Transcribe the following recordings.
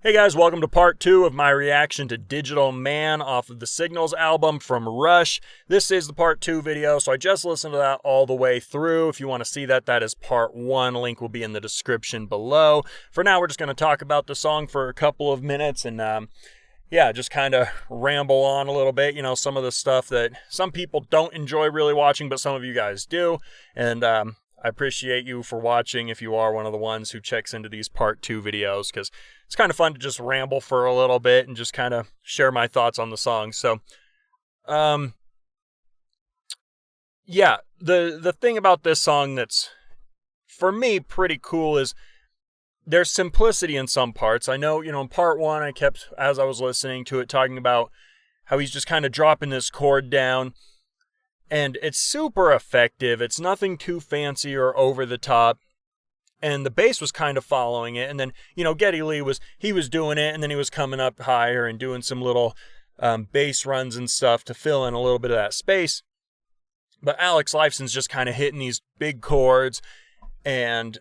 Hey guys, welcome to part 2 of my reaction to Digital Man off of the Signals album from Rush. This is the part 2 video, so I just listened to that all the way through. If you want to see that, that is part 1. Link will be in the description below. For now, we're just going to talk about the song for a couple of minutes and just kind of ramble on a little bit. You know, some of the stuff that some people don't enjoy really watching, but some of you guys do. And I appreciate you for watching if you are one of the ones who checks into these part 2 videos, because it's kind of fun to just ramble for a little bit and just kind of share my thoughts on the song. So, the thing about this song that's, for me, pretty cool is there's simplicity in some parts. I know, in part 1, I kept, as I was listening to it, talking about how he's just kind of dropping this chord down. And it's super effective. It's nothing too fancy or over the top. And the bass was kind of following it. And then, Geddy Lee was doing it. And then he was coming up higher and doing some little bass runs and stuff to fill in a little bit of that space. But Alex Lifeson's just kind of hitting these big chords. And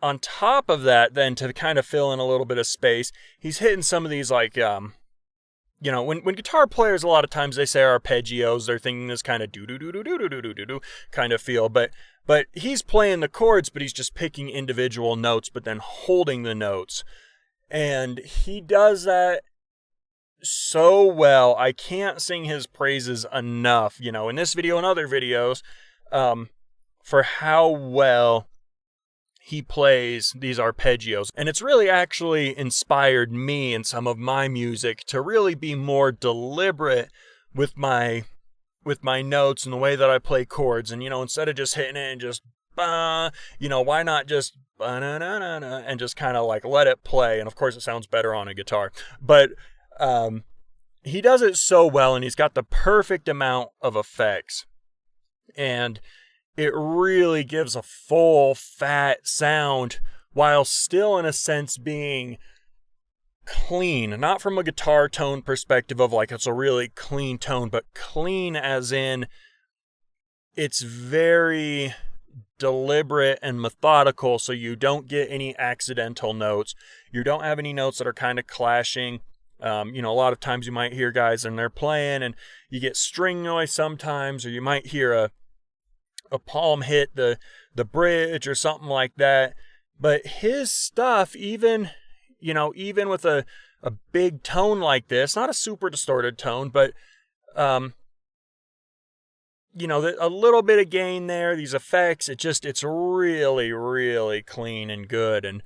on top of that, then to kind of fill in a little bit of space, he's hitting some of these like... when guitar players, a lot of times they say arpeggios, they're thinking this kind of do-do-do-do-do-do-do-do kind of feel. But he's playing the chords, but he's just picking individual notes, but then holding the notes. And he does that so well. I can't sing his praises enough, in this video and other videos, for how well he plays these arpeggios. And it's really actually inspired me in some of my music to really be more deliberate with my notes and the way that I play chords. And, instead of just hitting it and just, why not just, and just kind of like let it play. And of course it sounds better on a guitar. But he does it so well, and he's got the perfect amount of effects. And it really gives a full, fat sound while still, in a sense, being clean. Not from a guitar tone perspective of like it's a really clean tone, but clean as in it's very deliberate and methodical, so you don't get any accidental notes. You don't have any notes that are kind of clashing. A lot of times you might hear guys and they're playing and you get string noise sometimes, or you might hear a palm hit the bridge or something like that. But his stuff, even with a big tone like this, not a super distorted tone, but a little bit of gain there, these effects, it's really, really clean and good. And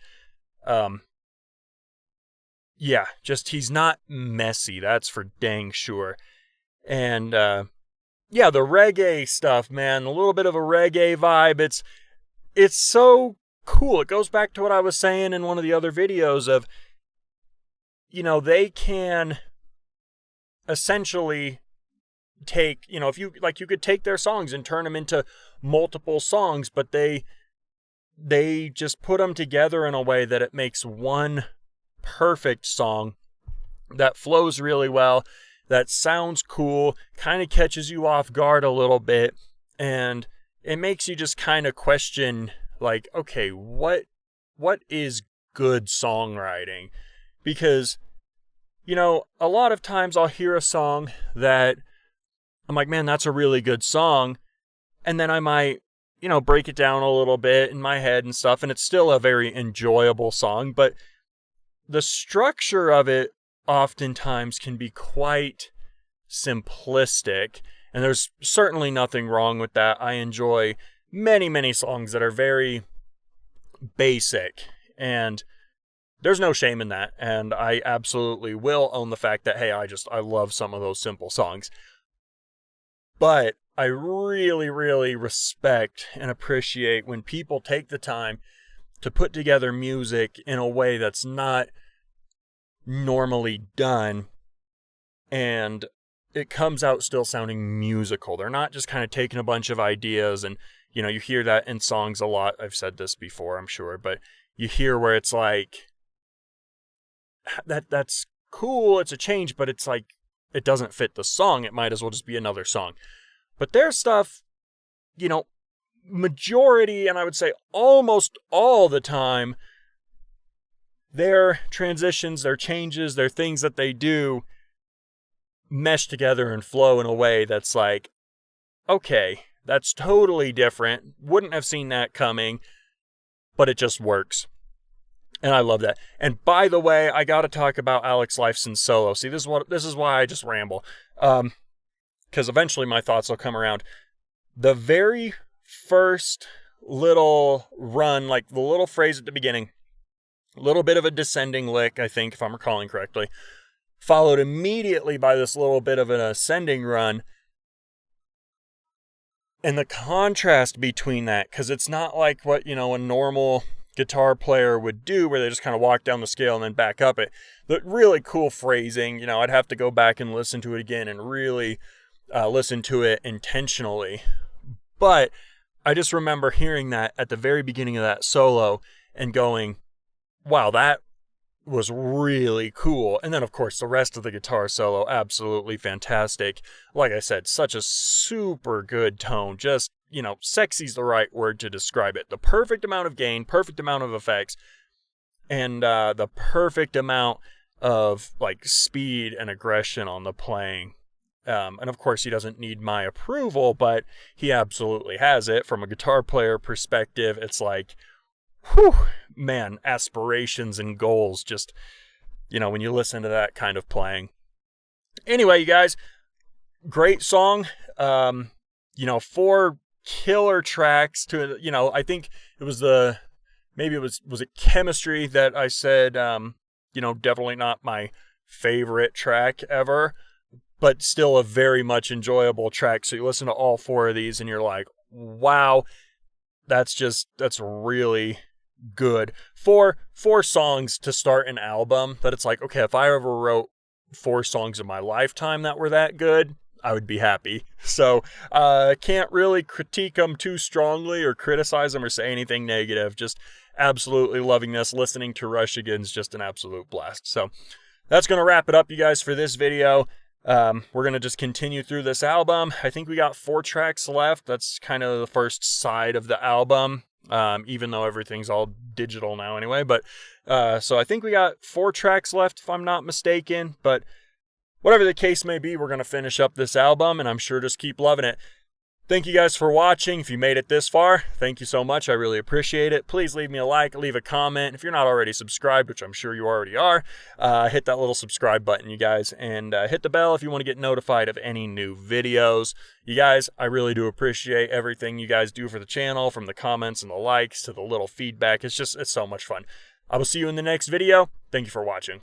he's not messy, that's for dang sure. And the reggae stuff, man, a little bit of a reggae vibe. It's so cool. It goes back to what I was saying in one of the other videos of, they can essentially take, if you could take their songs and turn them into multiple songs, but they just put them together in a way that it makes one perfect song that flows really well, that sounds cool, kind of catches you off guard a little bit, and it makes you just kind of question, like, okay, what is good songwriting? Because, a lot of times I'll hear a song that I'm like, man, that's a really good song, and then I might, break it down a little bit in my head and stuff, and it's still a very enjoyable song, but the structure of it oftentimes can be quite simplistic, and there's certainly nothing wrong with that. I enjoy many, many songs that are very basic, and there's no shame in that, and I absolutely will own the fact that, hey, I love some of those simple songs. But I really, really respect and appreciate when people take the time to put together music in a way that's not normally done, and it comes out still sounding musical. They're not just kind of taking a bunch of ideas, and you hear that in songs a lot. I've said this before, I'm sure, but you hear where it's like that's cool, it's a change, but it's like it doesn't fit the song. It might as well just be another song. But their stuff, majority, and I would say almost all the time, their transitions, their changes, their things that they do mesh together and flow in a way that's like, okay, that's totally different. Wouldn't have seen that coming, but it just works. And I love that. And by the way, I got to talk about Alex Lifeson's solo. See, this is why I just ramble. Because eventually my thoughts will come around. The very first little run, like the little phrase at the beginning, a little bit of a descending lick, I think, if I'm recalling correctly, followed immediately by this little bit of an ascending run. And the contrast between that, because it's not like what, a normal guitar player would do where they just kind of walk down the scale and then back up it. The really cool phrasing, I'd have to go back and listen to it again and really listen to it intentionally. But I just remember hearing that at the very beginning of that solo and going, wow, that was really cool. And then, of course, the rest of the guitar solo, absolutely fantastic. Like I said, such a super good tone. Just, sexy's the right word to describe it. The perfect amount of gain, perfect amount of effects, and the perfect amount of, speed and aggression on the playing. And of course, he doesn't need my approval, but he absolutely has it. From a guitar player perspective, it's like, whew, man, aspirations and goals just, when you listen to that kind of playing. Anyway, you guys, great song. 4 killer tracks to, I think it was was it Chemistry that I said, definitely not my favorite track ever, but still a very much enjoyable track. So you listen to all 4 of these and you're like, wow, that's really good. For 4 songs to start an album, that it's like, okay, if I ever wrote 4 songs in my lifetime that were that good, I would be happy. So can't really critique them too strongly or criticize them or say anything negative. Just absolutely loving this. Listening to Rush again is just an absolute blast. So that's going to wrap it up, you guys, for this video. We're going to just continue through this album. I think we got 4 tracks left. That's kind of the first side of the album, even though everything's all digital now anyway. But so I think we got 4 tracks left, if I'm not mistaken. But whatever the case may be, we're going to finish up this album, and I'm sure just keep loving it. Thank you guys for watching. If you made it this far, thank you so much. I really appreciate it. Please leave me a like, leave a comment. If you're not already subscribed, which I'm sure you already are, hit that little subscribe button, you guys, and hit the bell if you want to get notified of any new videos. You guys, I really do appreciate everything you guys do for the channel, from the comments and the likes to the little feedback. It's so much fun. I will see you in the next video. Thank you for watching.